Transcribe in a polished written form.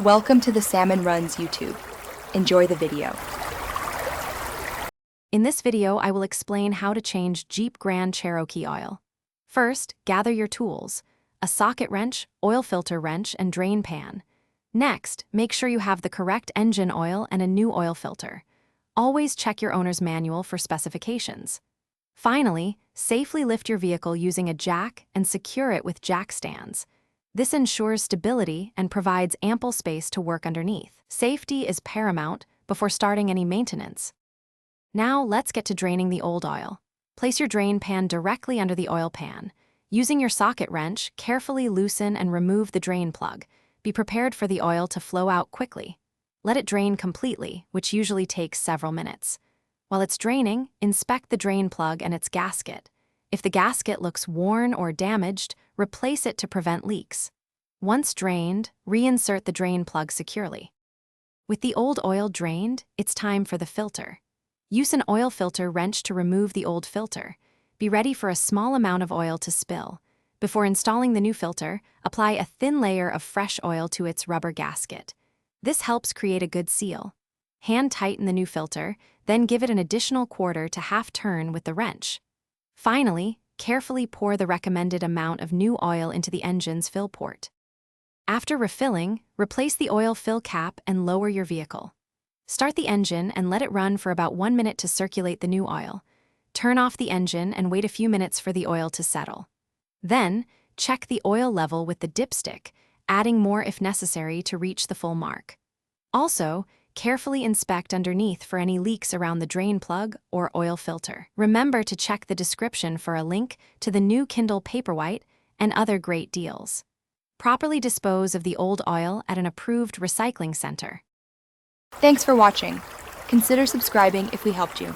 Welcome to the Salmon Runs YouTube. Enjoy the video. In this video, I will explain how to change Jeep Grand Cherokee oil. First, gather your tools: a socket wrench, oil filter wrench, and drain pan. Next, make sure you have the correct engine oil and a new oil filter. Always check your owner's manual for specifications. Finally, safely lift your vehicle using a jack and secure it with jack stands. This ensures stability and provides ample space to work underneath. Safety is paramount before starting any maintenance. Now let's get to draining the old oil. Place your drain pan directly under the oil pan. Using your socket wrench, carefully loosen and remove the drain plug. Be prepared for the oil to flow out quickly. Let it drain completely, which usually takes several minutes. While it's draining, inspect the drain plug and its gasket. If the gasket looks worn or damaged, replace it to prevent leaks. Once drained, reinsert the drain plug securely. With the old oil drained, it's time for the filter. Use an oil filter wrench to remove the old filter. Be ready for a small amount of oil to spill. Before installing the new filter, apply a thin layer of fresh oil to its rubber gasket. This helps create a good seal. Hand tighten the new filter, then give it an additional quarter to half turn with the wrench. Finally, carefully pour the recommended amount of new oil into the engine's fill port. After refilling, replace the oil fill cap and lower your vehicle. Start the engine and let it run for about 1 minute to circulate the new oil. Turn off the engine and wait a few minutes for the oil to settle. Then, check the oil level with the dipstick, adding more if necessary to reach the full mark. Also, carefully inspect underneath for any leaks around the drain plug or oil filter. Remember to check the description for a link to the new Kindle Paperwhite and other great deals. Properly dispose of the old oil at an approved recycling center. Thanks for watching. Consider subscribing if we helped you.